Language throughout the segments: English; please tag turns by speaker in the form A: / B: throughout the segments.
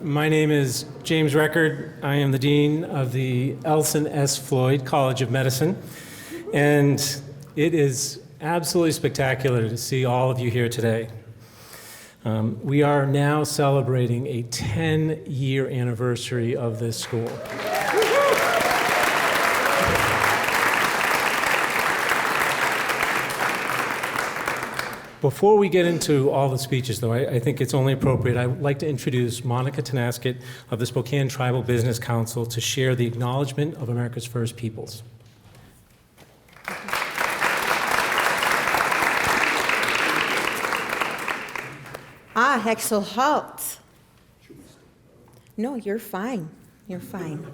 A: My name is James Record. I am the Dean of the Elson S. Floyd College of Medicine. And it is absolutely spectacular to see all of you here today. We are now celebrating a 10-year anniversary of this school. Before we get into all the speeches, though, I think it's only appropriate, I'd like to introduce Monica Tenasket of the Spokane Tribal Business Council to share the acknowledgement of America's First Peoples.
B: Hexel Halt. No, you're fine. You're fine.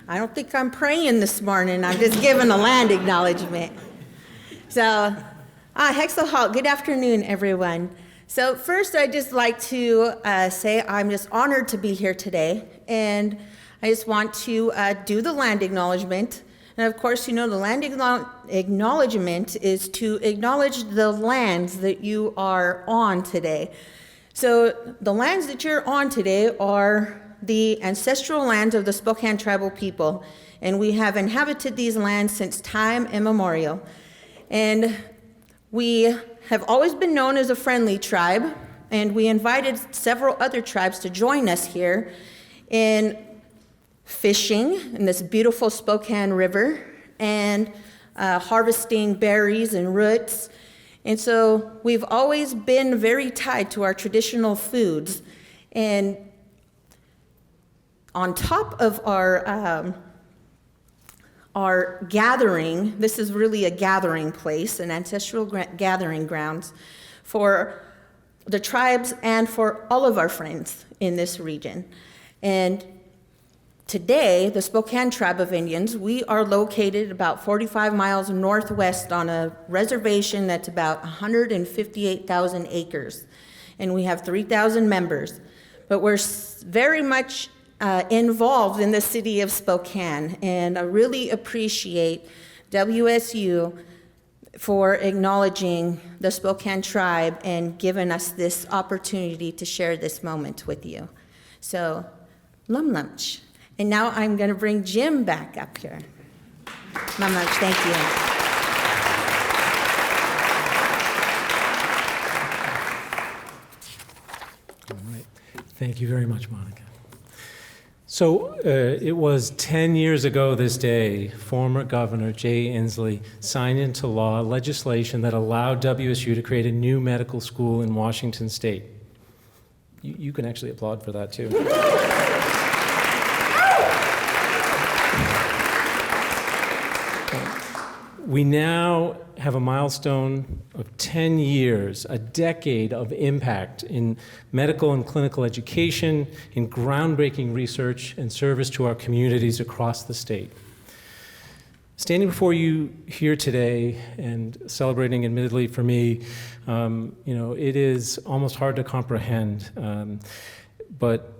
B: I don't think I'm praying this morning. I'm just giving a land acknowledgement. So, Hexel Halt, good afternoon, everyone. So first, I'd just like to say I'm just honored to be here today, and I just want to do the land acknowledgement. And of course, you know, the land acknowledgement is to acknowledge the lands that you are on today. So the lands that you're on today are the ancestral lands of the Spokane tribal people, and we have inhabited these lands since time immemorial. And we have always been known as a friendly tribe, and we invited several other tribes to join us here in fishing in this beautiful Spokane River and harvesting berries and roots. And so we've always been very tied to our traditional foods. And on top of our gathering, this is really a gathering place, an ancestral gathering grounds for the tribes and for all of our friends in this region. And today, the Spokane Tribe of Indians, we are located about 45 miles northwest on a reservation that's about 158,000 acres. And we have 3,000 members. But we're very much involved in the city of Spokane, and I really appreciate WSU for acknowledging the Spokane tribe and giving us this opportunity to share this moment with you. So, lum lunch. And now I'm going to bring Jim back up here. Lum lunch, thank you.
A: All right. Thank you very much, Monica. So it was 10 years ago this day, former Governor Jay Inslee signed into law legislation that allowed WSU to create a new medical school in Washington State. You can actually applaud for that, too. We now have a milestone of 10 years, a decade of impact in medical and clinical education, in groundbreaking research and service to our communities across the state. Standing before you here today and celebrating, admittedly for me, it is almost hard to comprehend. But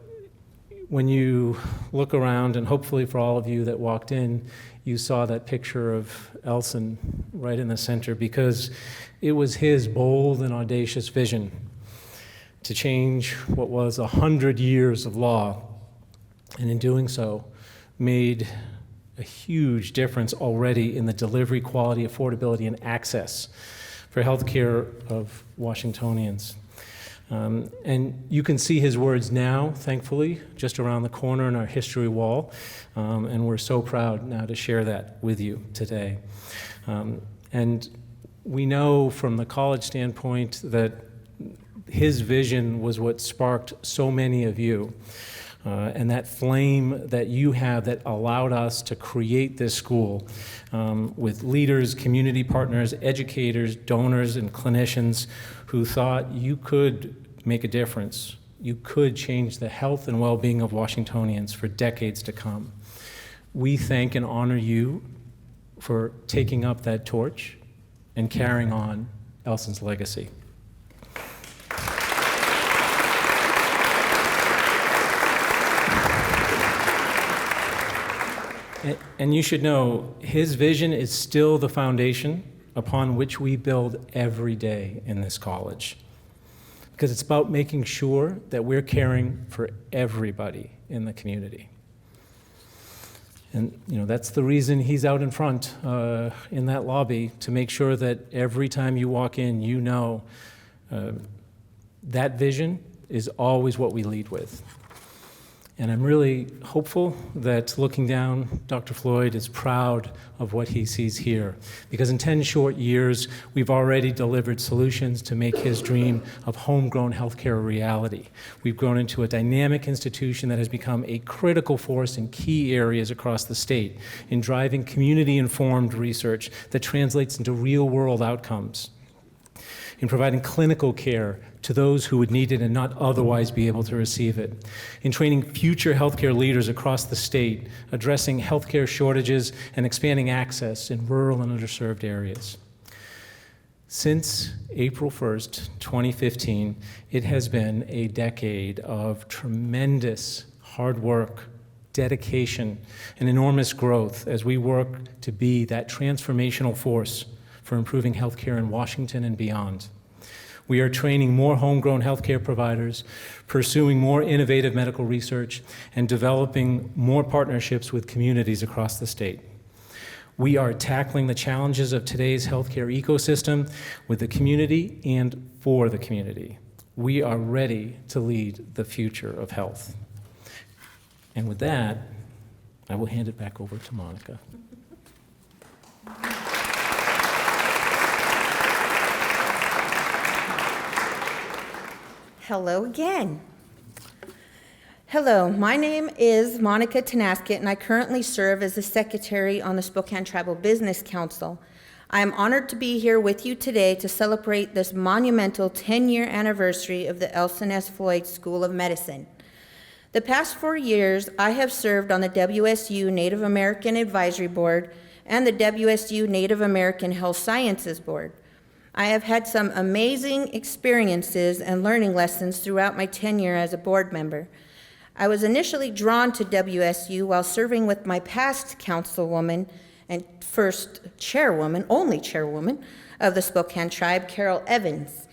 A: when you look around, and hopefully for all of you that walked in, you saw that picture of Elson right in the center, because it was his bold and audacious vision to change what was 100 years of law, and in doing so, made a huge difference already in the delivery, quality, affordability, and access for healthcare of Washingtonians. And you can see his words now, thankfully, just around the corner in our history wall. And we're so proud now to share that with you today. And we know from the college standpoint that his vision was what sparked so many of you. And that flame that you have that allowed us to create this school with leaders, community partners, educators, donors, and clinicians who thought you could make a difference. You could change the health and well-being of Washingtonians for decades to come. We thank and honor you for taking up that torch and carrying on Elson's legacy. And you should know, his vision is still the foundation upon which we build every day in this college. because it's about making sure that we're caring for everybody in the community. And that's the reason he's out in front in that lobby, to make sure that every time you walk in, that vision is always what we lead with. And I'm really hopeful that, looking down, Dr. Floyd is proud of what he sees here, because in 10 short years, we've already delivered solutions to make his dream of homegrown healthcare a reality. We've grown into a dynamic institution that has become a critical force in key areas across the state, in driving community-informed research that translates into real-world outcomes, in providing clinical care to those who would need it and not otherwise be able to receive it, in training future healthcare leaders across the state, addressing healthcare shortages and expanding access in rural and underserved areas. Since April 1st, 2015, it has been a decade of tremendous hard work, dedication, and enormous growth as we work to be that transformational force for improving healthcare in Washington and beyond. We are training more homegrown healthcare providers, pursuing more innovative medical research, and developing more partnerships with communities across the state. We are tackling the challenges of today's healthcare ecosystem with the community and for the community. We are ready to lead the future of health. And with that, I will hand it back over to Monica.
B: Hello again. Hello, my name is Monica Tenasket, and I currently serve as the secretary on the Spokane Tribal Business Council. I am honored to be here with you today to celebrate this monumental 10-year anniversary of the Elson S. Floyd School of Medicine. The past 4 years, I have served on the WSU Native American Advisory Board and the WSU Native American Health Sciences Board. I have had some amazing experiences and learning lessons throughout my tenure as a board member. I was initially drawn to WSU while serving with my past councilwoman and first chairwoman, only chairwoman, of the Spokane Tribe, Carol Evans,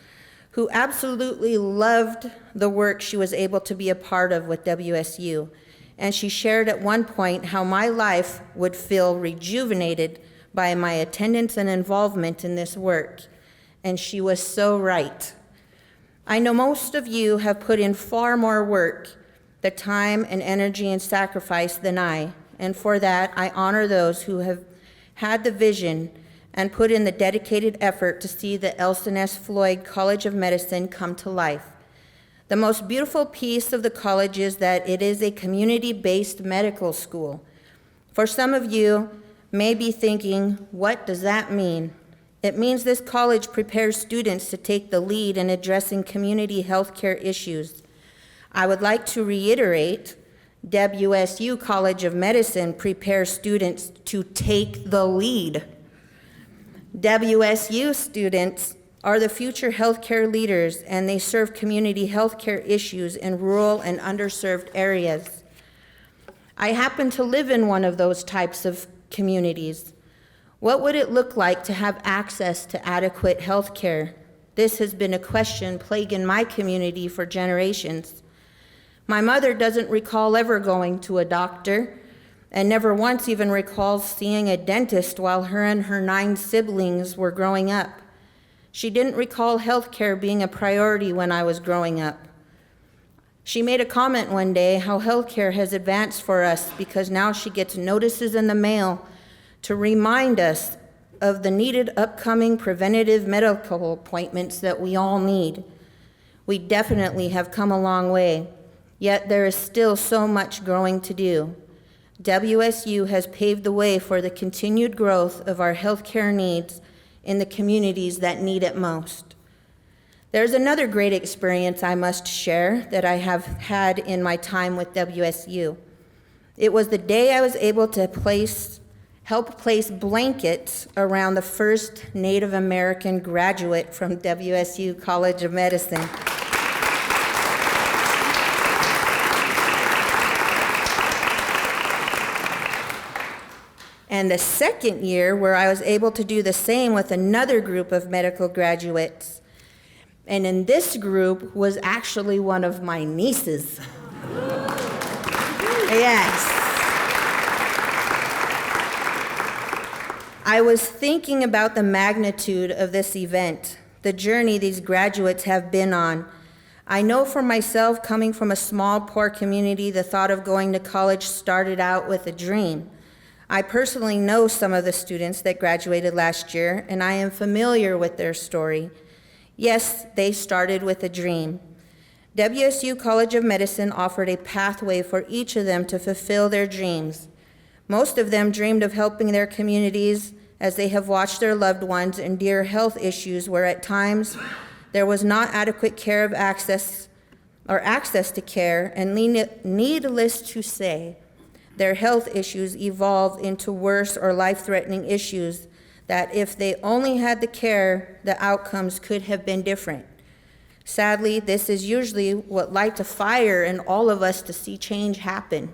B: who absolutely loved the work she was able to be a part of with WSU. And she shared at one point how my life would feel rejuvenated by my attendance and involvement in this work. And she was so right. I know most of you have put in far more work, the time and energy and sacrifice than I, and for that, I honor those who have had the vision and put in the dedicated effort to see the Elson S. Floyd College of Medicine come to life. The most beautiful piece of the college is that it is a community-based medical school. For some of you may be thinking, what does that mean? It means this college prepares students to take the lead in addressing community healthcare issues. I would like to reiterate, WSU College of Medicine prepares students to take the lead. WSU students are the future healthcare leaders, and they serve community healthcare issues in rural and underserved areas. I happen to live in one of those types of communities. What would it look like to have access to adequate health care? This has been a question plaguing my community for generations. My mother doesn't recall ever going to a doctor, and never once even recalls seeing a dentist while her and her 9 siblings were growing up. She didn't recall health care being a priority when I was growing up. She made a comment one day how health care has advanced for us because now she gets notices in the mail to remind us of the needed upcoming preventative medical appointments that we all need. We definitely have come a long way, yet there is still so much growing to do. WSU has paved the way for the continued growth of our healthcare needs in the communities that need it most. There's another great experience I must share that I have had in my time with WSU. It was the day I was able to help place blankets around the first Native American graduate from WSU College of Medicine. And the second year where I was able to do the same with another group of medical graduates. And in this group was actually one of my nieces. Yes. I was thinking about the magnitude of this event, the journey these graduates have been on. I know for myself, coming from a small, poor community, the thought of going to college started out with a dream. I personally know some of the students that graduated last year, and I am familiar with their story. Yes, they started with a dream. WSU College of Medicine offered a pathway for each of them to fulfill their dreams. Most of them dreamed of helping their communities as they have watched their loved ones endure health issues where at times there was not adequate care of access to care, and needless to say, their health issues evolved into worse or life-threatening issues that if they only had the care, the outcomes could have been different. Sadly, this is usually what lights a fire in all of us to see change happen.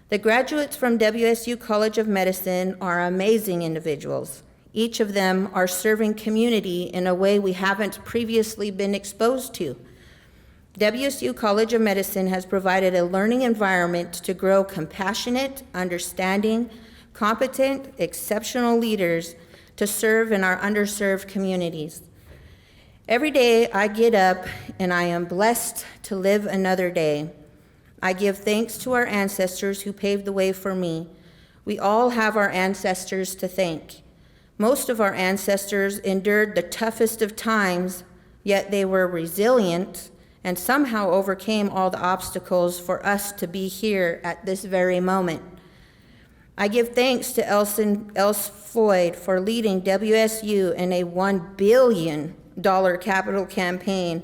B: The graduates from WSU College of Medicine are amazing individuals. Each of them are serving community in a way we haven't previously been exposed to. WSU College of Medicine has provided a learning environment to grow compassionate, understanding, competent, exceptional leaders to serve in our underserved communities. Every day I get up and I am blessed to live another day. I give thanks to our ancestors who paved the way for me. We all have our ancestors to thank. Most of our ancestors endured the toughest of times, yet they were resilient and somehow overcame all the obstacles for us to be here at this very moment. I give thanks to Elson S. Floyd for leading WSU in a $1 billion capital campaign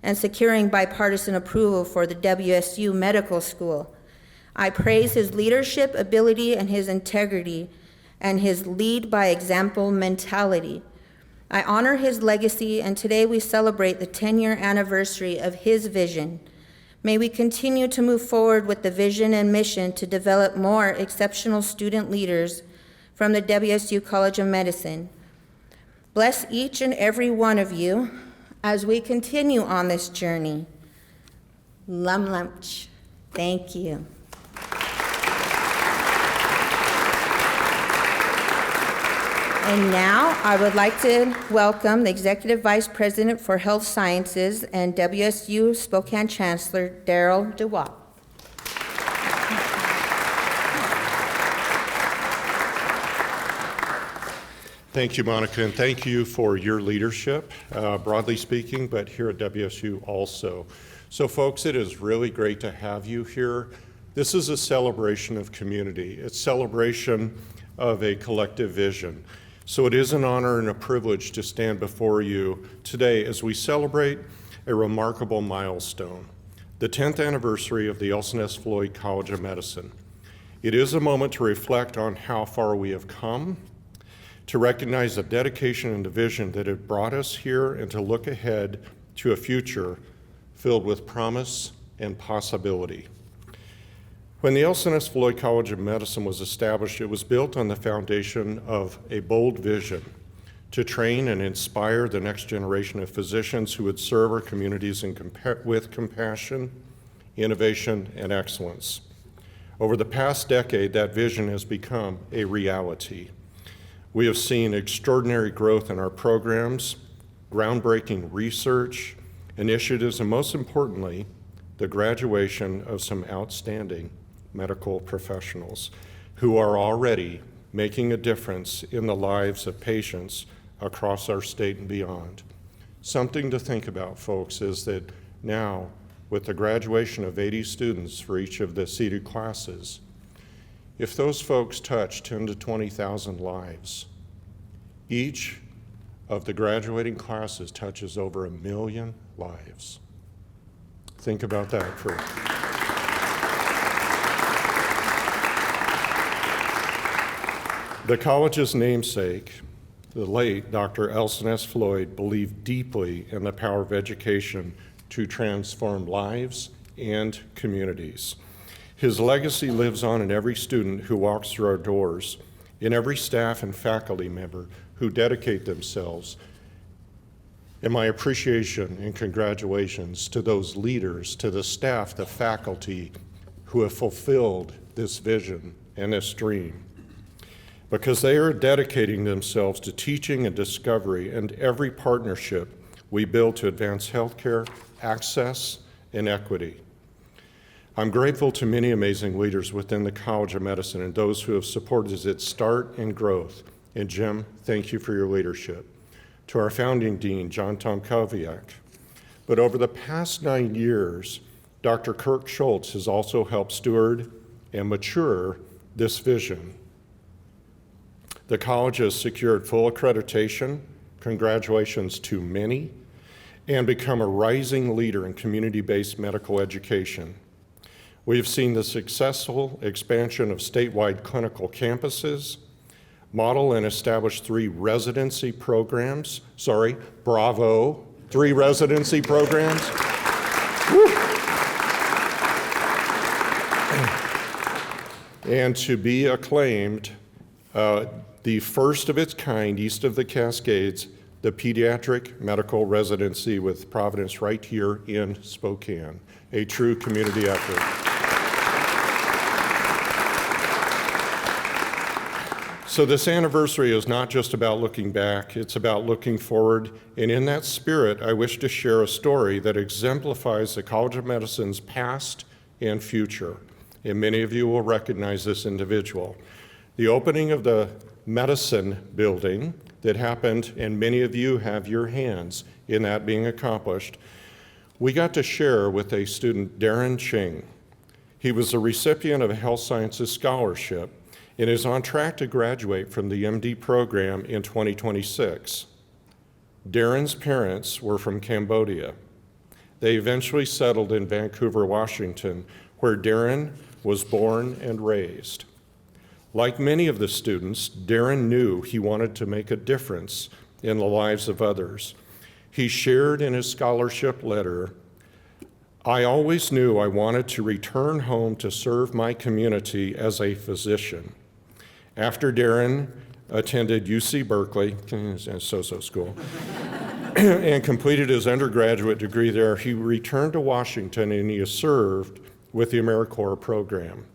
B: and securing bipartisan approval for the WSU Medical School. I praise his leadership ability and his integrity and his lead by example mentality. I honor his legacy, and today we celebrate the 10-year anniversary of his vision. May we continue to move forward with the vision and mission to develop more exceptional student leaders from the WSU College of Medicine. Bless each and every one of you as we continue on this journey. Lum lunch. Thank you. And now I would like to welcome the Executive Vice President for Health Sciences and WSU Spokane Chancellor, Daryl DeWatt.
C: Thank you, Monica, and thank you for your leadership, broadly speaking, but here at WSU also. So folks, it is really great to have you here. This is a celebration of community. It's a celebration of a collective vision. So it is an honor and a privilege to stand before you today as we celebrate a remarkable milestone, the 10th anniversary of the Elson S. Floyd College of Medicine. It is a moment to reflect on how far we have come, to recognize the dedication and the vision that have brought us here, and to look ahead to a future filled with promise and possibility. When the Elson S. Floyd College of Medicine was established, it was built on the foundation of a bold vision to train and inspire the next generation of physicians who would serve our communities with compassion, innovation, and excellence. Over the past decade, that vision has become a reality. We have seen extraordinary growth in our programs, groundbreaking research, initiatives, and most importantly, the graduation of some outstanding medical professionals who are already making a difference in the lives of patients across our state and beyond. Something to think about, folks, is that now, with the graduation of 80 students for each of the seated classes, if those folks touch 10 to 20,000 lives, each of the graduating classes touches over 1 million lives. Think about that for the college's namesake, the late Dr. Elson S. Floyd, believed deeply in the power of education to transform lives and communities. His legacy lives on in every student who walks through our doors, in every staff and faculty member who dedicate themselves And my appreciation and congratulations to those leaders, to the staff, the faculty who have fulfilled this vision and this dream, because they are dedicating themselves to teaching and discovery and every partnership we build to advance healthcare, access, and equity. I'm grateful to many amazing leaders within the College of Medicine and those who have supported its start and growth. And Jim, thank you for your leadership. To our founding dean, John Tomkowiak. But over the past 9 years, Dr. Kirk Schultz has also helped steward and mature this vision. The college has secured full accreditation, congratulations to many, and become a rising leader in community-based medical education. We have seen the successful expansion of statewide clinical campuses, model and establish 3 residency programs. Bravo, 3 residency programs. And to be acclaimed, the first of its kind east of the Cascades, the pediatric medical residency with Providence right here in Spokane, a true community effort. So this anniversary is not just about looking back, it's about looking forward. And in that spirit, I wish to share a story that exemplifies the College of Medicine's past and future. And many of you will recognize this individual. The opening of the medicine building that happened, and many of you have your hands in that being accomplished, we got to share with a student, Darren Ching. He was a recipient of a health sciences scholarship and is on track to graduate from the MD program in 2026. Darren's parents were from Cambodia. They eventually settled in Vancouver, Washington, where Darren was born and raised. Like many of the students, Darren knew he wanted to make a difference in the lives of others. He shared in his scholarship letter, "I always knew I wanted to return home to serve my community as a physician." After Darren attended UC Berkeley, so-so school, and completed his undergraduate degree there, he returned to Washington and he has served with the AmeriCorps program.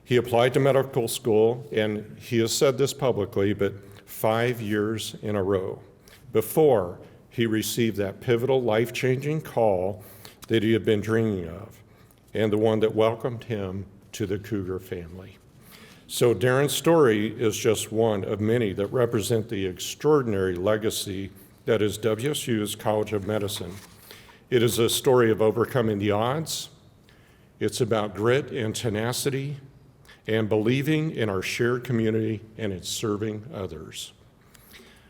C: He applied to medical school, and he has said this publicly, but 5 years in a row before he received that pivotal, life-changing call that he had been dreaming of, and the one that welcomed him to the Cougar family. So Darren's story is just one of many that represent the extraordinary legacy that is WSU's College of Medicine. It is a story of overcoming the odds. It's about grit and tenacity and believing in our shared community and in serving others.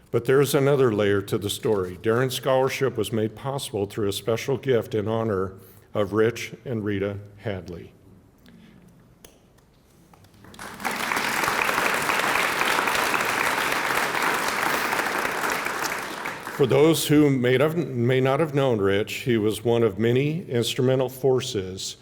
C: But there's another layer to the story. Darren's scholarship was made possible through a special gift in honor of Rich and Rita Hadley. For those who may not have known Rich, he was one of many instrumental forces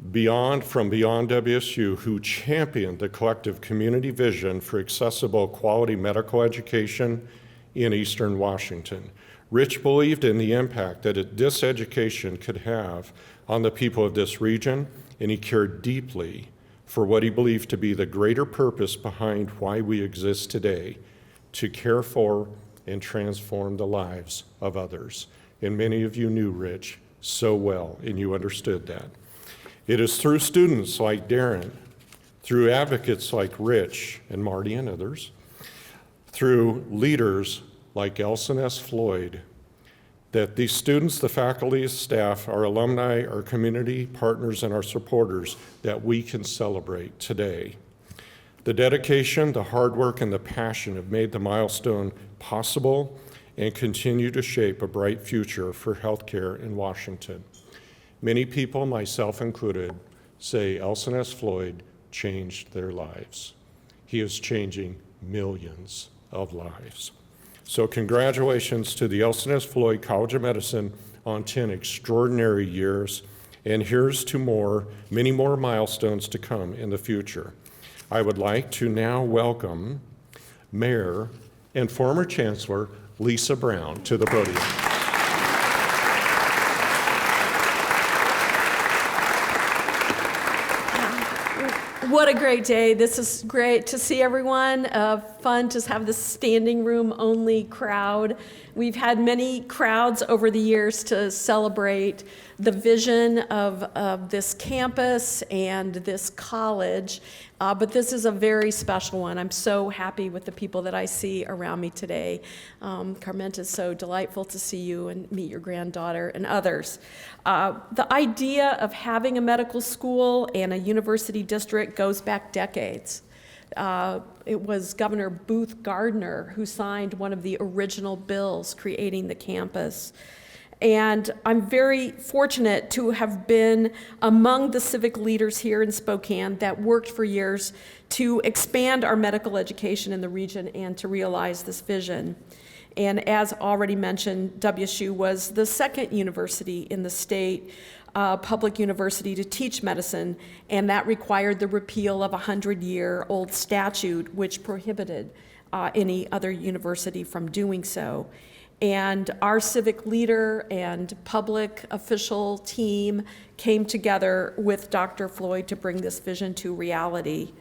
C: from beyond WSU who championed the collective community vision for accessible quality medical education in Eastern Washington. Rich believed in the impact that this education could have on the people of this region, and he cared deeply for what he believed to be the greater purpose behind why we exist today, to care for and transform the lives of others. And many of you knew Rich so well, and you understood that. It is through students like Darren, through advocates like Rich and Marty and others, through leaders like Elson S. Floyd, that these students, the faculty, staff, our alumni, our community partners, and our supporters, that we can celebrate today. The dedication, the hard work, and the passion have made the milestone possible and continue to shape a bright future for healthcare in Washington. Many people, myself included, say Elson S. Floyd changed their lives. He is changing millions of lives. So congratulations to the Elson S. Floyd College of Medicine on 10 extraordinary years, and here's to many more milestones to come in the future. I would like to now welcome Mayor and former Chancellor Lisa Brown to the podium.
D: What a great day. This is great to see everyone. Fun to have this standing room only crowd. We've had many crowds over the years to celebrate the vision of this campus and this college, but this is a very special one. I'm so happy with the people that I see around me today. Carmenta, it's so delightful to see you and meet your granddaughter and others. The idea of having a medical school and a university district goes back decades. It was Governor Booth Gardner who signed one of the original bills creating the campus. And I'm very fortunate to have been among the civic leaders here in Spokane that worked for years to expand our medical education in the region and to realize this vision. And as already mentioned, WSU was the second university in the state, public university, to teach medicine, and that required the repeal of a 100-year-old statute which prohibited any other university from doing so. And our civic leader and public official team came together with Dr. Floyd to bring this vision to reality.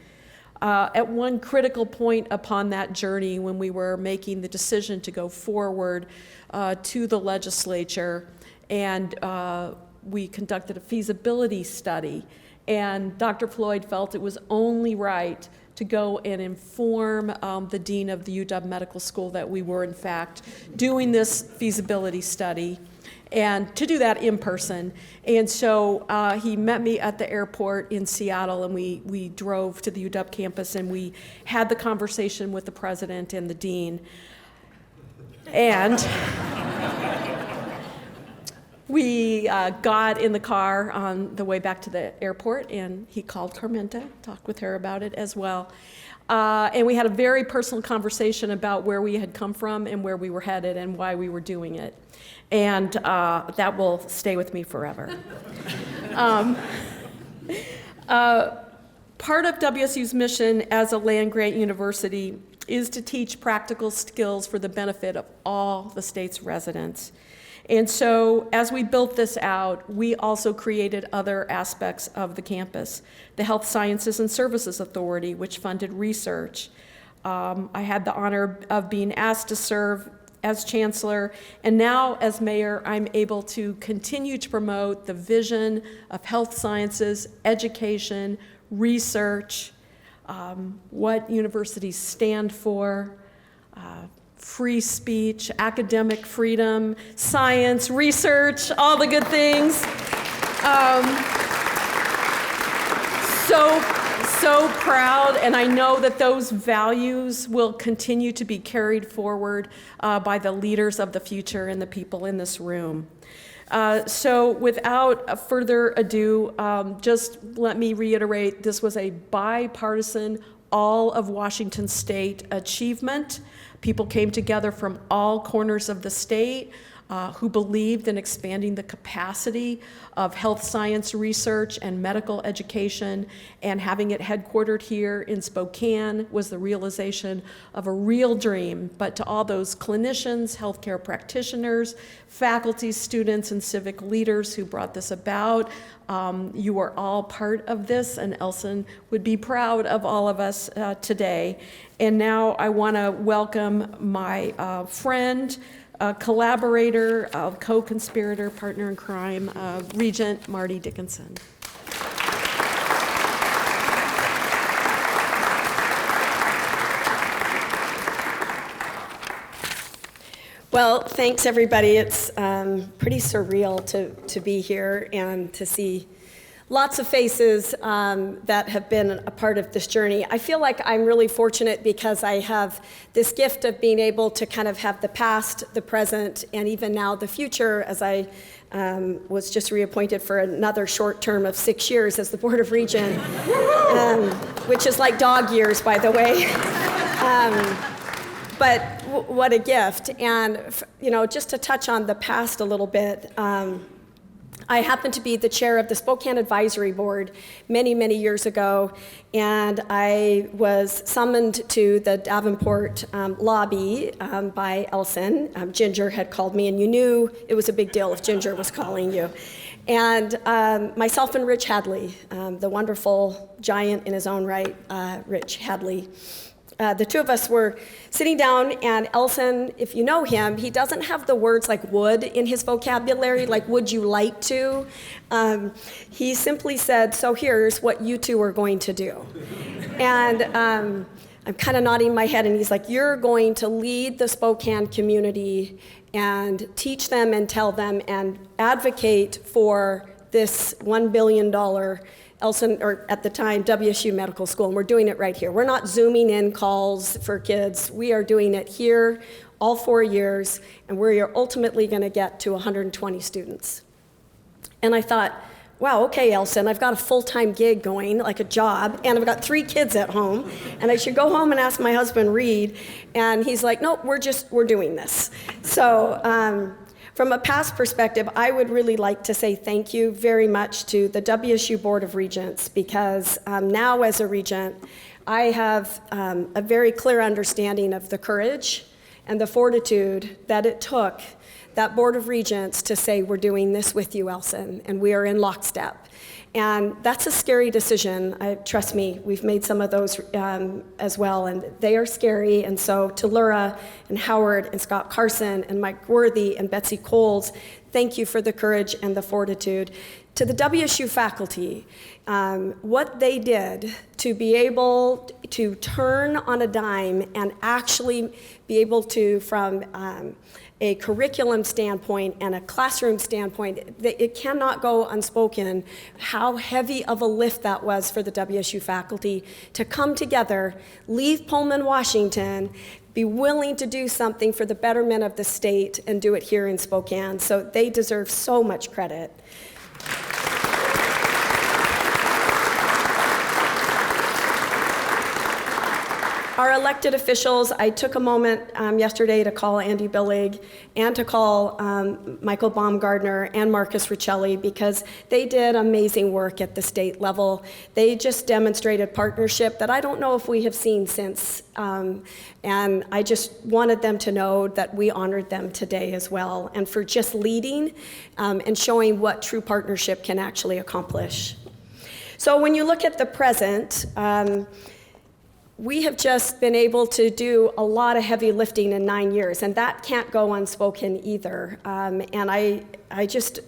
D: At one critical point upon that journey, when we were making the decision to go forward to the legislature, and we conducted a feasibility study, and Dr. Floyd felt it was only right to go and inform the dean of the UW Medical School that we were in fact doing this feasibility study, and to do that in person. And so he met me at the airport in Seattle, and we drove to the UW campus, and we had the conversation with the president and the dean. And we got in the car on the way back to the airport, and he called Carmenta, talked with her about it as well. And we had a very personal conversation about where we had come from and where we were headed and why we were doing it. And that will stay with me forever. Part of WSU's mission as a land-grant university is to teach practical skills for the benefit of all the state's residents. And so as we built this out, we also created other aspects of the campus. The Health Sciences and Services Authority, which funded research. I had the honor of being asked to serve as chancellor, and now as mayor, I'm able to continue to promote the vision of health sciences, education, research, what universities stand for, free speech, academic freedom, science, research, all the good things. So proud, and I know that those values will continue to be carried forward by the leaders of the future and the people in this room. So without further ado, just let me reiterate, this was a bipartisan, all of Washington state achievement. People came together from all corners of the state who believed in expanding the capacity of health science research and medical education, and having it headquartered here in Spokane was the realization of a real dream. But to all those clinicians, healthcare practitioners, faculty, students, and civic leaders who brought this about, you are all part of this, and Elson would be proud of all of us today. And now I want to welcome my friend, collaborator, co-conspirator, partner in crime, Regent Marty Dickinson.
E: Well, thanks everybody. It's pretty surreal to be here and to see lots of faces that have been a part of this journey. I feel like I'm really fortunate because I have this gift of being able to kind of have the past, the present, and even now the future, as I was just reappointed for another short term of 6 years as the Board of Regent, which is like dog years, by the way. But what a gift. And, you know, just to touch on the past a little bit, I happened to be the chair of the Spokane Advisory Board many, many years ago, and I was summoned to the Davenport lobby by Elson. Ginger had called me, and you knew it was a big deal if Ginger was calling you. And myself and Rich Hadley, the wonderful giant in his own right, Rich Hadley. The two of us were sitting down, and Elson, if you know him, he doesn't have the words like would in his vocabulary, like would you like to? He simply said, so here's what you two are going to do. And I'm kind of nodding my head, and he's like, you're going to lead the Spokane community and teach them and tell them and advocate for this $1 billion Elson, or at the time, WSU Medical School, and we're doing it right here. We're not Zooming in calls for kids. We are doing it here all 4 years, and we're ultimately going to get to 120 students. And I thought, wow, okay, Elson, I've got a full-time gig going, like a job, and I've got 3 kids at home, and I should go home and ask my husband, Reed, and he's like, nope, we're doing this. So, from a past perspective, I would really like to say thank you very much to the WSU Board of Regents, because now as a regent, I have a very clear understanding of the courage and the fortitude that it took that Board of Regents to say, we're doing this with you, Elson, and we are in lockstep. And that's a scary decision. Trust me, we've made some of those as well, and they are scary. And so to Laura and Howard and Scott Carson and Mike Worthy and Betsy Coles, thank you for the courage and the fortitude. To the WSU faculty, what they did to be able to turn on a dime and actually be able to, from a curriculum standpoint and a classroom standpoint, it cannot go unspoken how heavy of a lift that was for the WSU faculty to come together, leave Pullman, Washington, be willing to do something for the betterment of the state and do it here in Spokane. So they deserve so much credit. Our elected officials, I took a moment yesterday to call Andy Billig and to call Michael Baumgardner and Marcus Riccelli, because they did amazing work at the state level. They just demonstrated partnership that I don't know if we have seen since. And I just wanted them to know that we honored them today as well, and for just leading and showing what true partnership can actually accomplish. So when you look at the present, we have just been able to do a lot of heavy lifting in 9 years, and that can't go unspoken either. And I just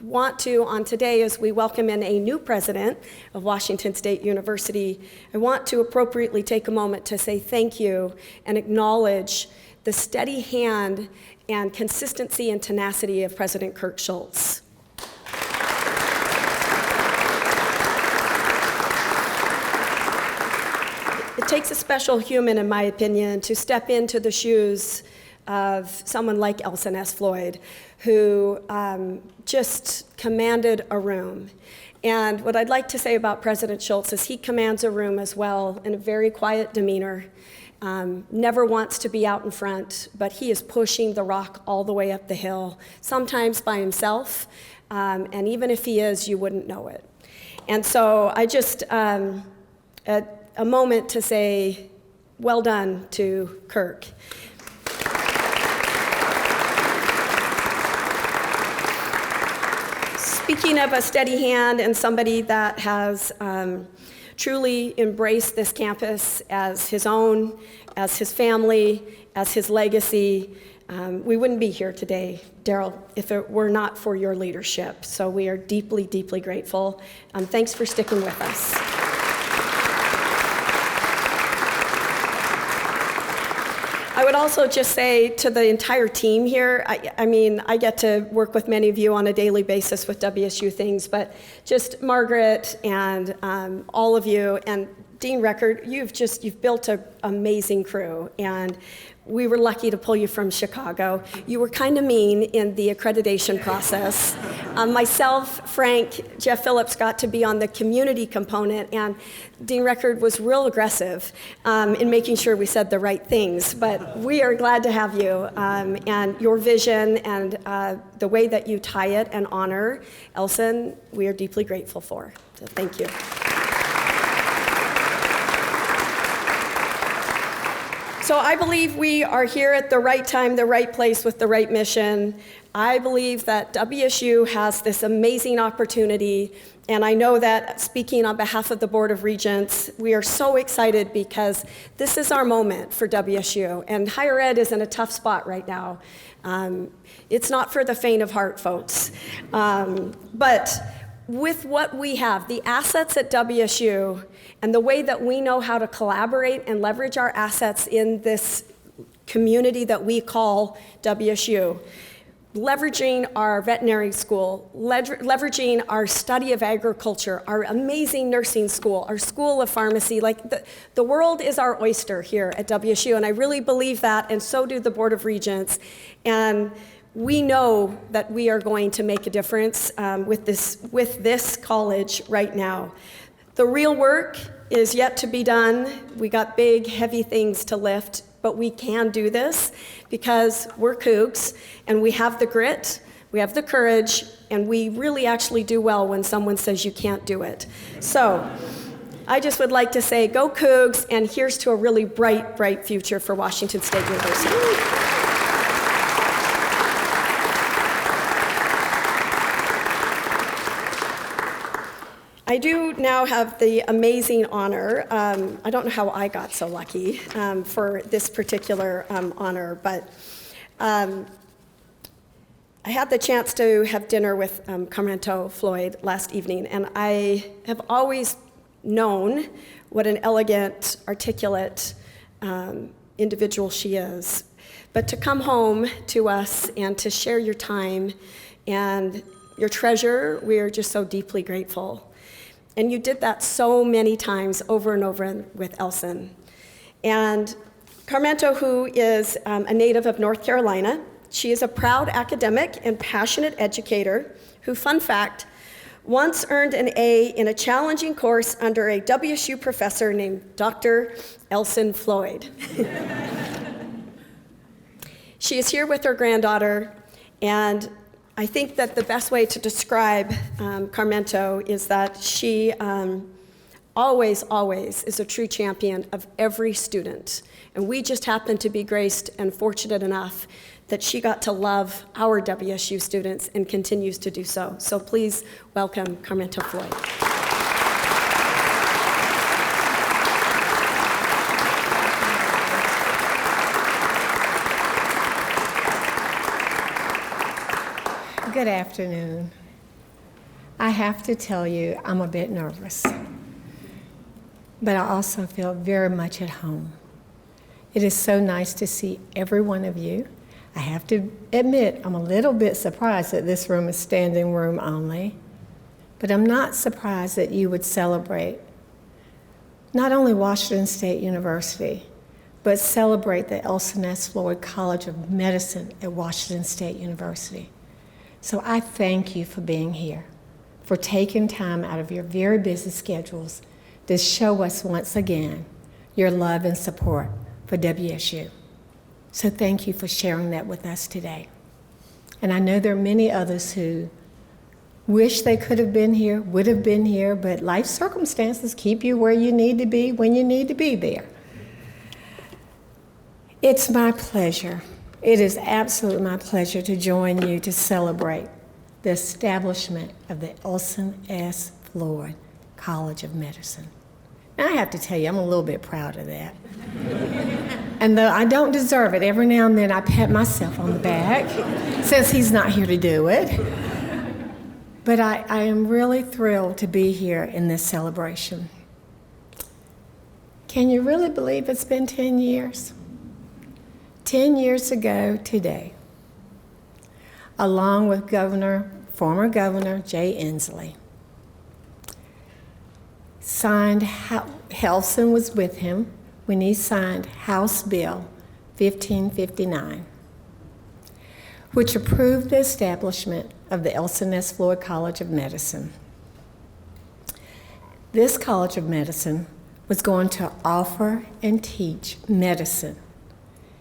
E: want to, on today, as we welcome in a new president of Washington State University, I want to appropriately take a moment to say thank you and acknowledge the steady hand and consistency and tenacity of President Kirk Schultz. It takes a special human, in my opinion, to step into the shoes of someone like Elson S. Floyd, who just commanded a room. And what I'd like to say about President Schultz is he commands a room as well in a very quiet demeanor, never wants to be out in front, but he is pushing the rock all the way up the hill, sometimes by himself, and even if he is, you wouldn't know it. And so I just, a moment to say, well done to Kirk. Speaking of a steady hand and somebody that has truly embraced this campus as his own, as his family, as his legacy, we wouldn't be here today, Daryl, if it were not for your leadership. So we are deeply, deeply grateful. Thanks for sticking with us. I would also just say to the entire team here, I mean, I get to work with many of you on a daily basis with WSU things, but just Margaret and all of you, and Dean Record, you've built an amazing crew, and we were lucky to pull you from Chicago. You were kind of mean in the accreditation process. Myself, Frank, Jeff Phillips got to be on the community component, and Dean Record was real aggressive in making sure we said the right things. But we are glad to have you, and your vision and the way that you tie it and honor Elson, we are deeply grateful for. So thank you. So I believe we are here at the right time, the right place with the right mission. I believe that WSU has this amazing opportunity, and I know that speaking on behalf of the Board of Regents, we are so excited because this is our moment for WSU, and higher ed is in a tough spot right now. It's not for the faint of heart, folks. But with what we have, the assets at WSU, and the way that we know how to collaborate and leverage our assets in this community that we call WSU, leveraging our veterinary school, leveraging our study of agriculture, our amazing nursing school, our school of pharmacy, like the world is our oyster here at WSU, and I really believe that, and so do the Board of Regents. And we know that we are going to make a difference with this college right now. The real work is yet to be done. We got big, heavy things to lift, but we can do this because we're Cougs, and we have the grit, we have the courage, and we really actually do well when someone says you can't do it. So I just would like to say, go Cougs, and here's to a really bright, bright future for Washington State University. I do now have the amazing honor, I don't know how I got so lucky for this particular honor, but I had the chance to have dinner with Carmento Floyd last evening, and I have always known what an elegant, articulate individual she is. But to come home to us and to share your time and your treasure, we are just so deeply grateful. And you did that so many times over and over with Elson. And Carmento, who is a native of North Carolina, she is a proud academic and passionate educator who, fun fact, once earned an A in a challenging course under a WSU professor named Dr. Elson Floyd. She is here with her granddaughter, and I think that the best way to describe Carmento is that she always, always is a true champion of every student. And we just happen to be graced and fortunate enough that she got to love our WSU students and continues to do so. So please welcome Carmento Floyd.
F: Good afternoon. I have to tell you, I'm a bit nervous, but I also feel very much at home. It is so nice to see every one of you. I have to admit, I'm a little bit surprised that this room is standing room only, but I'm not surprised that you would celebrate not only Washington State University, but celebrate the Elson S. Floyd College of Medicine at Washington State University. So I thank you for being here, for taking time out of your very busy schedules to show us once again your love and support for WSU. So thank you for sharing that with us today. And I know there are many others who wish they could have been here, would have been here, but life circumstances keep you where you need to be when you need to be there. It's my pleasure. It is absolutely my pleasure to join you to celebrate the establishment of the Elson S. Floyd College of Medicine. Now, I have to tell you, I'm a little bit proud of that. And though I don't deserve it, every now and then I pat myself on the back, since he's not here to do it. But I am really thrilled to be here in this celebration. Can you really believe it's been 10 years? 10 years ago today, along with former Governor Jay Inslee, signed, Elson was with him when he signed House Bill 1559, which approved the establishment of the Elson S. Floyd College of Medicine. This College of Medicine was going to offer and teach medicine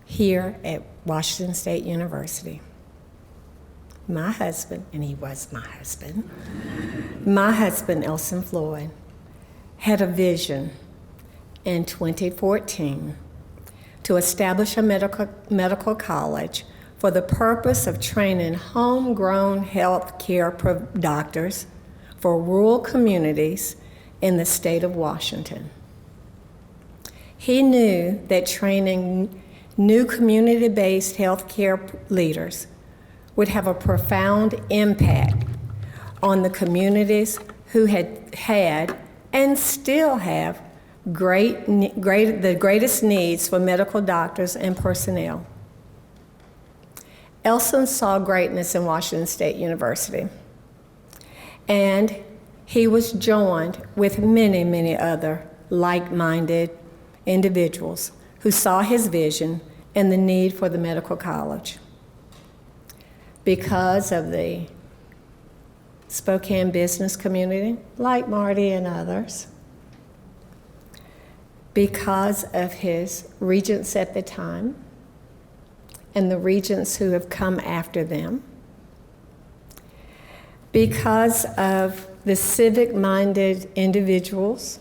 F: here at Washington State University. My husband, and he was my husband, Elson Floyd, had a vision in 2014 to establish a medical college for the purpose of training homegrown health care doctors for rural communities in the state of Washington. He knew that training new community-based health care leaders would have a profound impact on the communities who had and still have the greatest needs for medical doctors and personnel. Elson saw greatness in Washington State University, and he was joined with many, many other like-minded individuals who saw his vision and the need for the medical college. Because of the Spokane business community, like Marty and others, because of his regents at the time and the regents who have come after them, because of the civic-minded individuals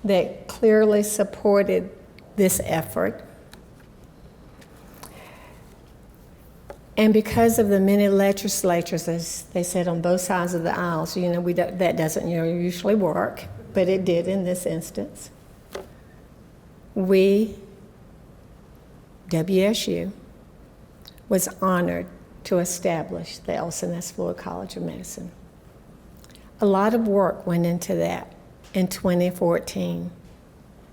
F: that clearly supported this effort, and because of the many legislatures, as they said, on both sides of the aisles, that doesn't usually work, but it did in this instance. We, WSU, was honored to establish the Elson S. Floyd College of Medicine. A lot of work went into that in 2014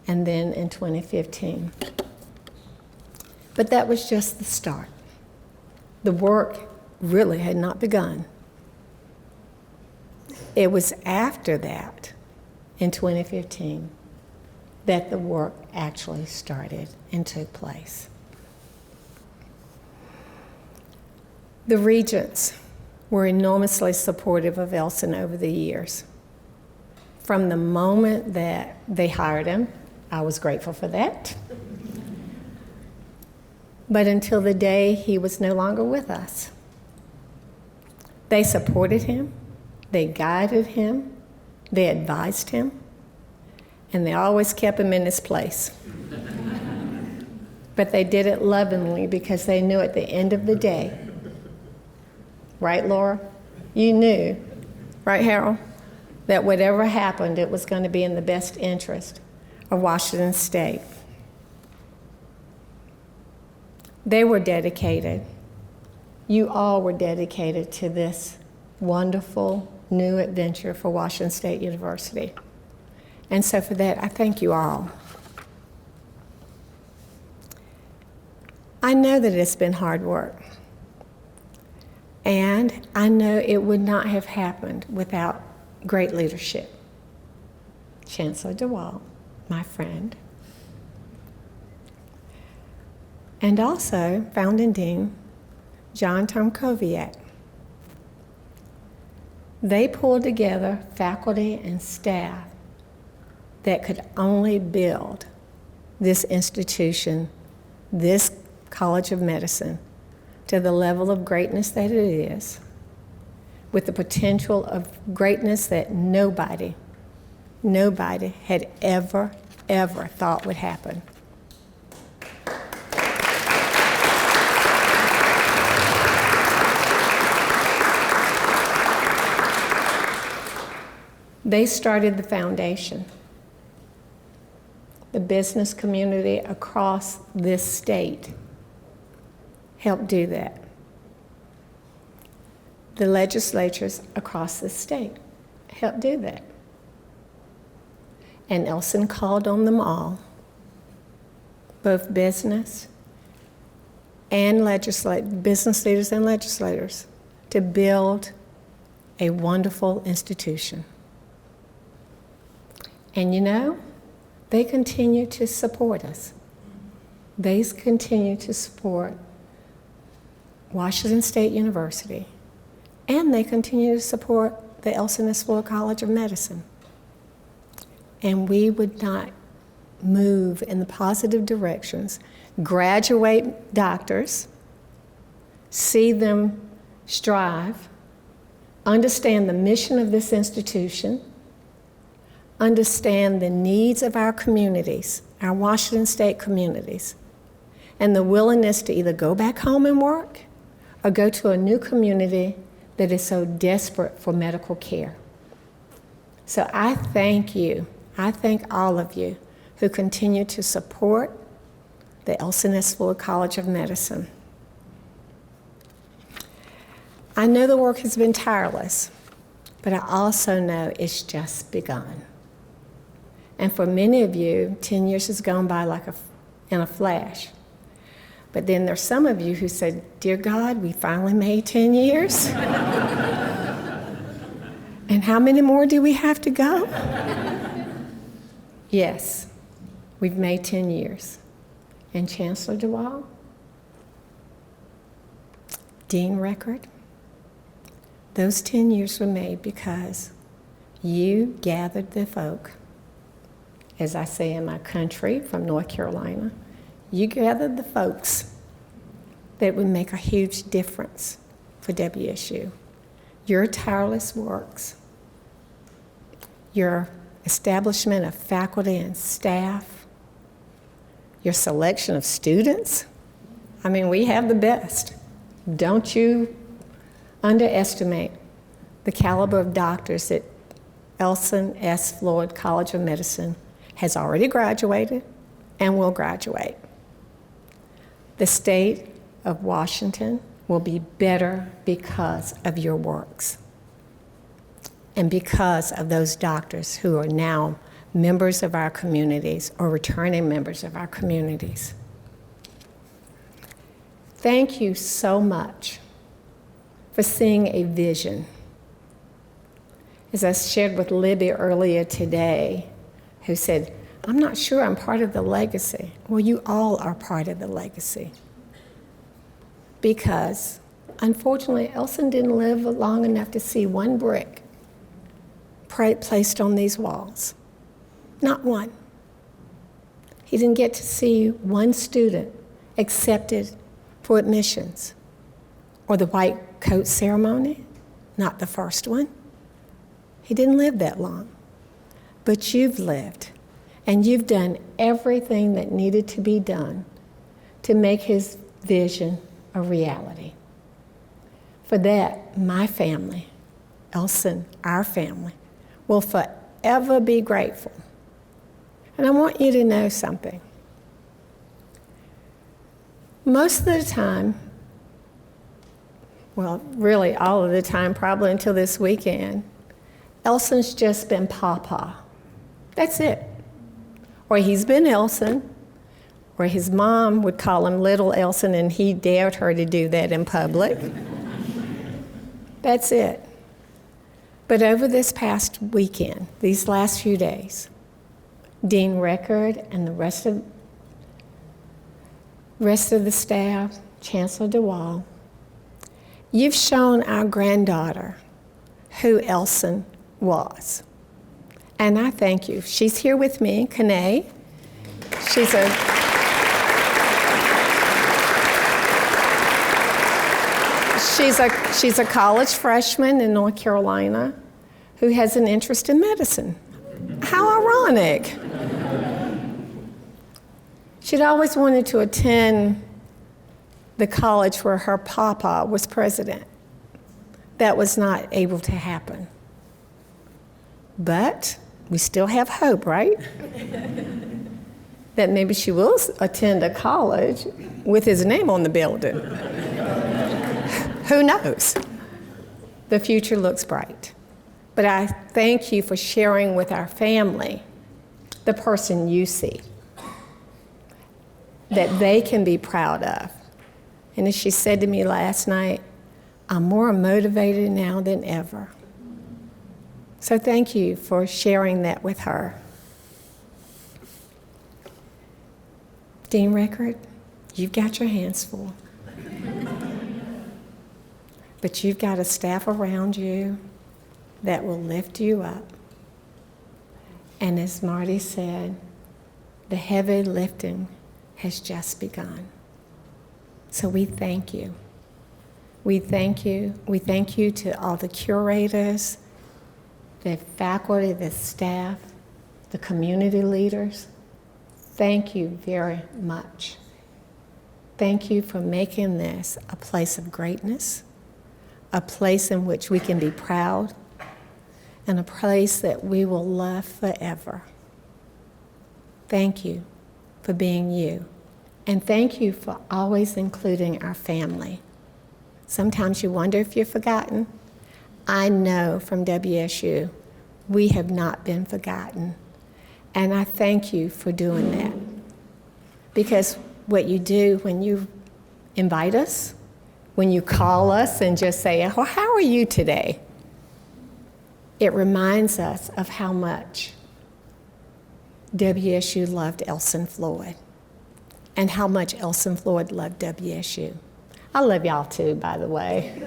F: and then in 2015. But that was just the start. The work really had not begun. It was after that, in 2015, that the work actually started and took place. The regents were enormously supportive of Elson over the years. From the moment that they hired him, I was grateful for that. But until the day he was no longer with us. They supported him, they guided him, they advised him, and they always kept him in his place. But they did it lovingly because they knew at the end of the day, right, Laura? You knew, right, Harold, that whatever happened, it was going to be in the best interest of Washington State. They were dedicated. You all were dedicated to this wonderful new adventure for Washington State University. And so for that, I thank you all. I know that it's been hard work. And I know it would not have happened without great leadership. Chancellor DeWalt, my friend, and also founding dean John Tomkowiak. They pulled together faculty and staff that could only build this institution, this College of Medicine, to the level of greatness that it is, with the potential of greatness that nobody had ever thought would happen. They started the foundation. The business community across this state helped do that. The legislatures across the state helped do that. And Elson called on them all, both business leaders and legislators, to build a wonderful institution. And they continue to support us. they continue to support Washington State University, and they continue to support the Elson S. Floyd College of Medicine. And we would not move in the positive directions, graduate doctors, see them strive, understand the mission of this institution, understand the needs of our communities, our Washington State communities, and the willingness to either go back home and work or go to a new community that is so desperate for medical care. So I thank you. I thank all of you who continue to support the Elson S. Floyd College of Medicine. I know the work has been tireless, but I also know it's just begun. And for many of you, 10 years has gone by like in a flash. But then there's some of you who said, "Dear God, we finally made 10 years." And how many more do we have to go? Yes, we've made 10 years. And Chancellor DeWall, Dean Record, those 10 years were made because you gathered the folk, as I say in my country from North Carolina, you gathered the folks that would make a huge difference for WSU. Your tireless works, your establishment of faculty and staff, your selection of students. I mean, we have the best. Don't you underestimate the caliber of doctors that Elson S. Floyd College of Medicine has already graduated and will graduate. The state of Washington will be better because of your works and because of those doctors who are now members of our communities or returning members of our communities. Thank you so much for seeing a vision. As I shared with Libby earlier today, who said, "I'm not sure I'm part of the legacy." Well, you all are part of the legacy. Because, unfortunately, Elson didn't live long enough to see one brick placed on these walls. Not one. He didn't get to see one student accepted for admissions or the white coat ceremony, not the first one. He didn't live that long. But you've lived, and you've done everything that needed to be done to make his vision a reality. For that, my family, Elson, our family, will forever be grateful. And I want you to know something. Most of the time, well, really all of the time, probably until this weekend, Elson's just been Papa. That's it. Or he's been Elson, or his mom would call him Little Elson, and he dared her to do that in public. That's it. But over this past weekend, these last few days, Dean Record and the rest of the staff, Chancellor DeWall, you've shown our granddaughter who Elson was. And I thank you. She's here with me, Kanae. She's a college freshman in North Carolina who has an interest in medicine. How ironic. She'd always wanted to attend the college where her papa was president. That was not able to happen. But we still have hope, right? That maybe she will attend a college with his name on the building. Who knows? The future looks bright. But I thank you for sharing with our family the person you see, that they can be proud of. And as she said to me last night, I'm more motivated now than ever. So thank you for sharing that with her. Dean Rickard, you've got your hands full. But you've got a staff around you that will lift you up. And as Marty said, the heavy lifting has just begun. So we thank you. We thank you. We thank you to all the curators, the faculty, the staff, the community leaders. Thank you very much. Thank you for making this a place of greatness, a place in which we can be proud, and a place that we will love forever. Thank you for being you. And thank you for always including our family. Sometimes you wonder if you're forgotten. I know from WSU, we have not been forgotten. And I thank you for doing that. Because what you do when you invite us, when you call us and just say, well, how are you today? It reminds us of how much WSU loved Elson Floyd and how much Elson Floyd loved WSU. I love y'all too, by the way.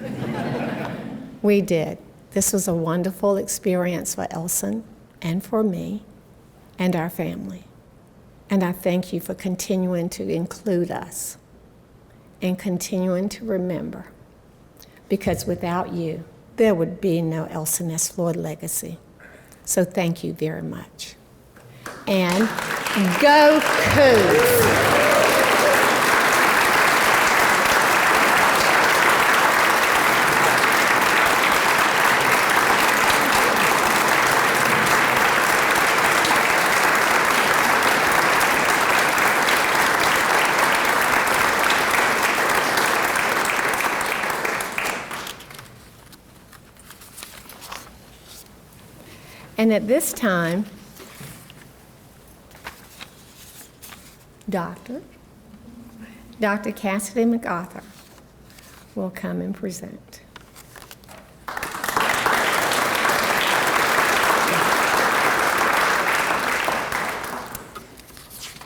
F: We did. This was a wonderful experience for Elson and for me and our family. And I thank you for continuing to include us and continuing to remember, because without you, there would be no Elson S. Floyd legacy. So thank you very much. And go Cougs! And at this time, Dr. Cassidy MacArthur will come and present.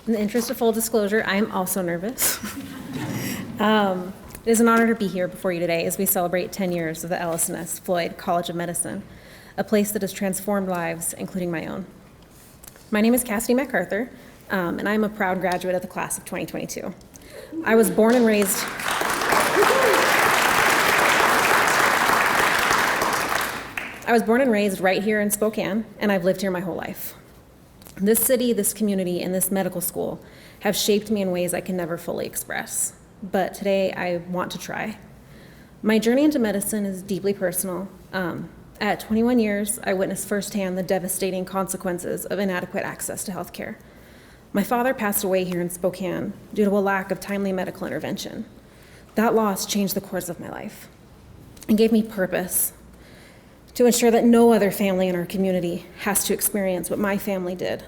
G: In the interest of full disclosure, I am also nervous. It is an honor to be here before you today as we celebrate 10 years of the Elson S. Floyd College of Medicine, a place that has transformed lives, including my own. My name is Cassidy MacArthur, and I'm a proud graduate of the class of 2022. I was born and raised right here in Spokane, and I've lived here my whole life. This city, this community, and this medical school have shaped me in ways I can never fully express, but today I want to try. My journey into medicine is deeply personal. At 21 years, I witnessed firsthand the devastating consequences of inadequate access to health care. My father passed away here in Spokane due to a lack of timely medical intervention. That loss changed the course of my life and gave me purpose to ensure that no other family in our community has to experience what my family did,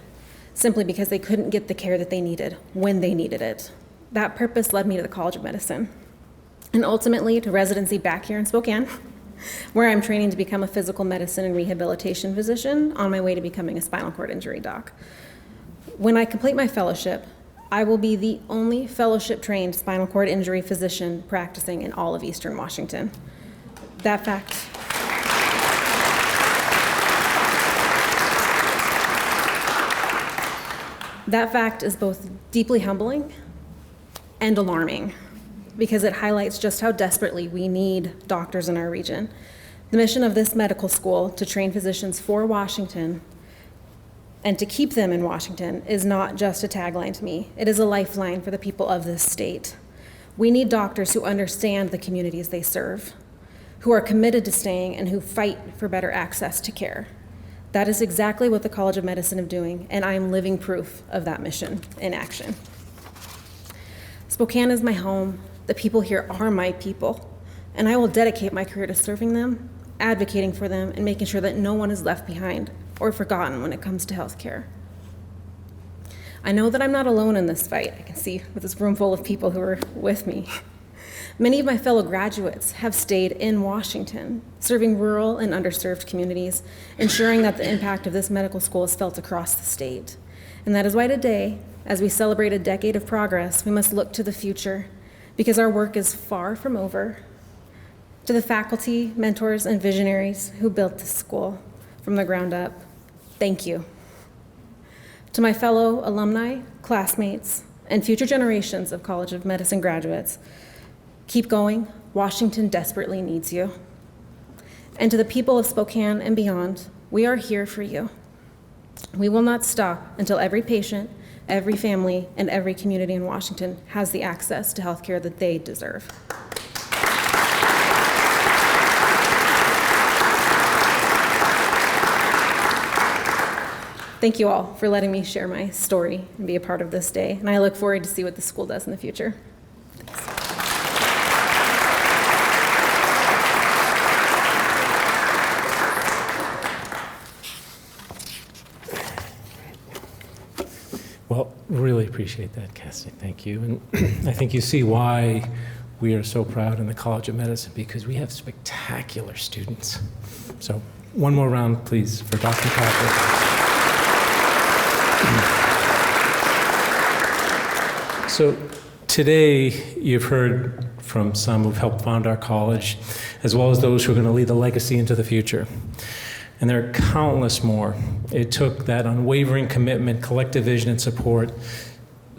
G: simply because they couldn't get the care that they needed when they needed it. That purpose led me to the College of Medicine and ultimately to residency back here in Spokane, where I'm training to become a physical medicine and rehabilitation physician on my way to becoming a spinal cord injury doc. When I complete my fellowship, I will be the only fellowship-trained spinal cord injury physician practicing in all of Eastern Washington. That fact is both deeply humbling and alarming, because it highlights just how desperately we need doctors in our region. The mission of this medical school to train physicians for Washington and to keep them in Washington is not just a tagline to me. It is a lifeline for the people of this state. We need doctors who understand the communities they serve, who are committed to staying, and who fight for better access to care. That is exactly what the College of Medicine is doing, and I am living proof of that mission in action. Spokane is my home. The people here are my people, and I will dedicate my career to serving them, advocating for them, and making sure that no one is left behind or forgotten when it comes to health care. I know that I'm not alone in this fight. I can see with this room full of people who are with me. Many of my fellow graduates have stayed in Washington, serving rural and underserved communities, ensuring that the impact of this medical school is felt across the state. And that is why today As we celebrate a decade of progress, we must look to the future because our work is far from over. To the faculty, mentors, and visionaries who built this school from the ground up, thank you. To my fellow alumni, classmates, and future generations of College of Medicine graduates, keep going. Washington desperately needs you. And to the people of Spokane and beyond, we are here for you. We will not stop until every patient, every family, and every community in Washington has the access to healthcare that they deserve. Thank you all for letting me share my story and be a part of this day, and I look forward to see what the school does in the future.
A: Well, really appreciate that, Cassie. Thank you. And I think you see why we are so proud in the College of Medicine, because we have spectacular students. So one more round, please, for Dr. Parker. So today, you've heard from some who've helped found our college, as well as those who are going to lead the legacy into the future. And there are countless more. It took that unwavering commitment, collective vision, and support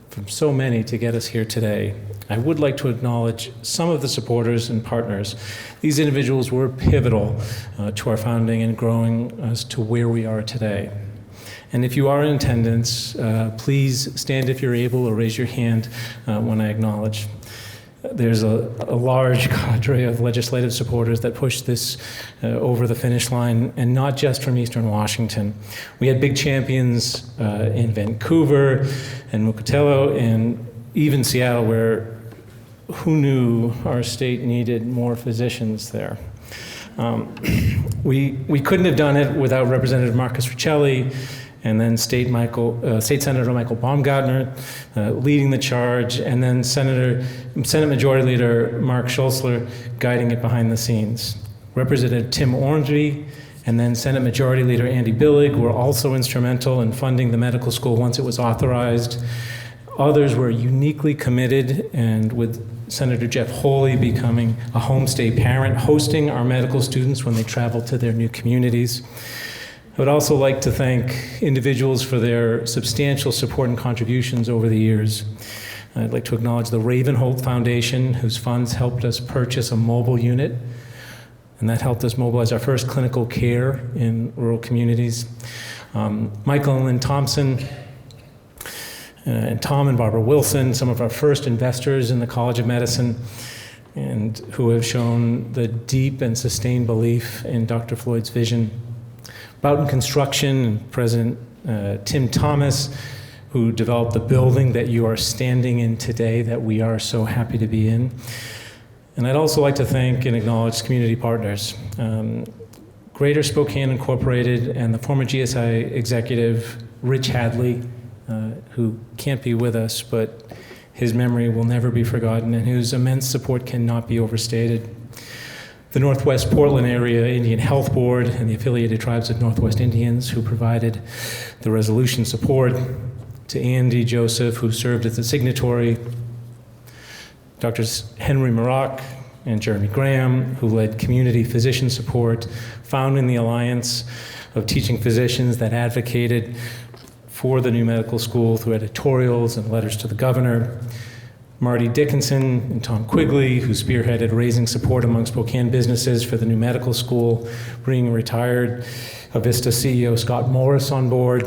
A: from so many to get us here today. I would like to acknowledge some of the supporters and partners. These individuals were pivotal to our founding and growing us to where we are today. And if you are in attendance, please stand if you're able or raise your hand when I acknowledge. There's a large cadre of legislative supporters that pushed this over the finish line, and not just from Eastern Washington. We had big champions in Vancouver and Mukilteo and even Seattle, where who knew our state needed more physicians there. We couldn't have done it without Representative Marcus Riccelli, and then State Senator Michael Baumgartner leading the charge, and then Senate Majority Leader Mark Schulzler guiding it behind the scenes. Representative Tim Ormsby and then Senate Majority Leader Andy Billig were also instrumental in funding the medical school once it was authorized. Others were uniquely committed, and with Senator Jeff Holy becoming a homestay parent, hosting our medical students when they traveled to their new communities. I would also like to thank individuals for their substantial support and contributions over the years. I'd like to acknowledge the Ravenholt Foundation, whose funds helped us purchase a mobile unit, and that helped us mobilize our first clinical care in rural communities. Michael and Lynn Thompson, and Tom and Barbara Wilson, some of our first investors in the College of Medicine, and who have shown the deep and sustained belief in Dr. Floyd's vision. Boughton Construction, President Tim Thomas, who developed the building that you are standing in today, that we are so happy to be in. And I'd also like to thank and acknowledge community partners. Greater Spokane Incorporated and the former GSI executive, Rich Hadley, who can't be with us, but his memory will never be forgotten, and whose immense support cannot be overstated. The Northwest Portland Area Indian Health Board and the affiliated tribes of Northwest Indians, who provided the resolution support. To Andy Joseph, who served as a signatory. Drs. Henry Maroc and Jeremy Graham, who led community physician support, founding the Alliance of Teaching Physicians that advocated for the new medical school through editorials and letters to the governor. Marty Dickinson and Tom Quigley, who spearheaded raising support among Spokane businesses for the new medical school, bringing retired Avista CEO Scott Morris on board,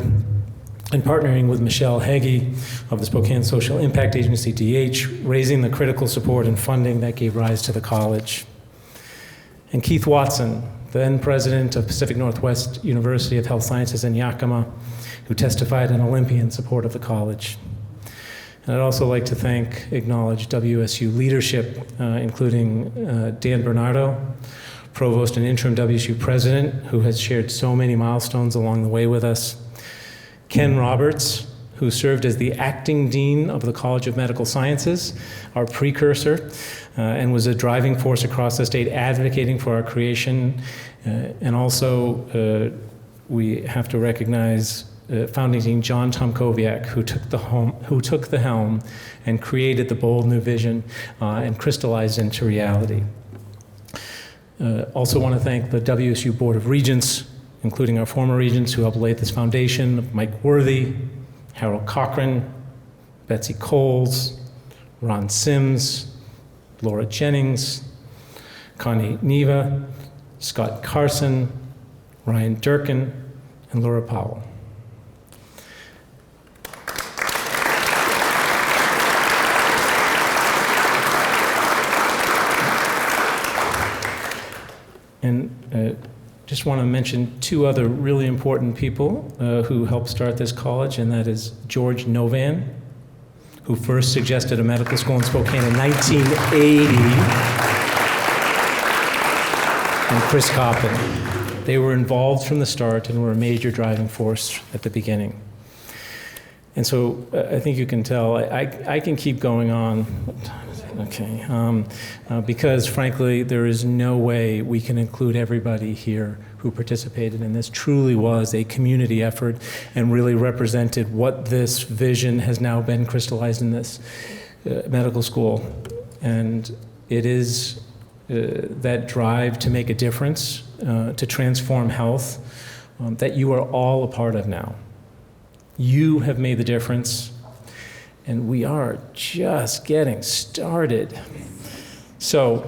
A: and partnering with Michelle Heggie of the Spokane Social Impact Agency, DH, raising the critical support and funding that gave rise to the college. And Keith Watson, then president of Pacific Northwest University of Health Sciences in Yakima, who testified in Olympian support of the college. And I'd also like to acknowledge WSU leadership, including Dan Bernardo, provost and interim WSU president, who has shared so many milestones along the way with us. Ken Roberts, who served as the acting dean of the College of Medical Sciences, our precursor, and was a driving force across the state advocating for our creation. And also, we have to recognize founding dean John Tomkowiak, who took the helm and created the bold new vision and crystallized into reality. Also want to thank the WSU Board of Regents, including our former regents who helped lay this foundation: Mike Worthy, Harold Cochran, Betsy Coles, Ron Sims, Laura Jennings, Connie Neva, Scott Carson, Ryan Durkin, and Laura Powell. And just want to mention two other really important people who helped start this college, and that is George Novan, who first suggested a medical school in Spokane in 1980, and Chris Coppin. They were involved from the start and were a major driving force at the beginning. And so I think you can tell, I can keep going on. What time is it? Okay. Because frankly, there is no way we can include everybody here who participated in this. Truly was a community effort and really represented what this vision has now been crystallized in this medical school. And it is that drive to make a difference, to transform health, that you are all a part of now. You have made the difference, and we are just getting started. So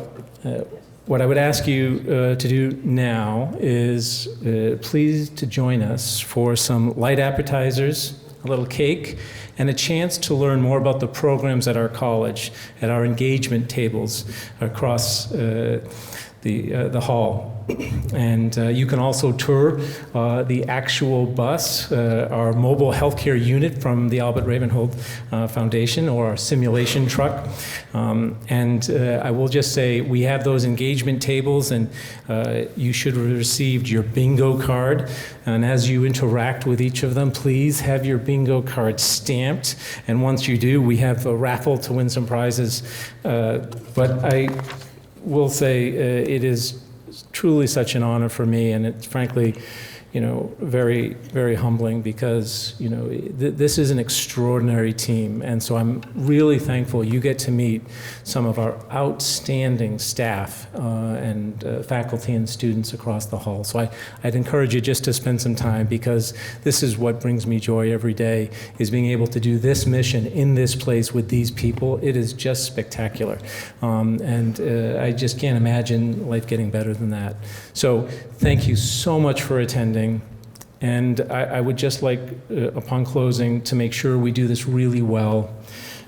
A: what I would ask you to do now is please to join us for some light appetizers, a little cake, and a chance to learn more about the programs at our college, at our engagement tables across the hall. And you can also tour the actual bus, our mobile healthcare unit from the Albert Ravenhold Foundation, or our simulation truck. And I will just say, we have those engagement tables, and you should have received your bingo card. And as you interact with each of them, please have your bingo card stamped. And once you do, we have a raffle to win some prizes. But I will say it is truly such an honor for me, and it's frankly, very, very humbling, because, this is an extraordinary team. And so I'm really thankful you get to meet some of our outstanding staff and faculty and students across the hall. So I'd encourage you just to spend some time, because this is what brings me joy every day, is being able to do this mission in this place with these people. It is just spectacular. And I just can't imagine life getting better than that. So thank you so much for attending. And I would just like, upon closing, to make sure we do this really well.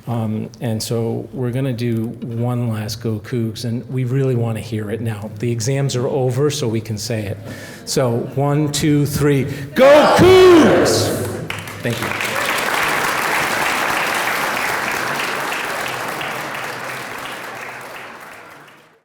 A: And so we're going to do one last Go Cougs, and we really want to hear it now. The exams are over, so we can say it. So 1, 2, 3, Go Cougs! Thank you.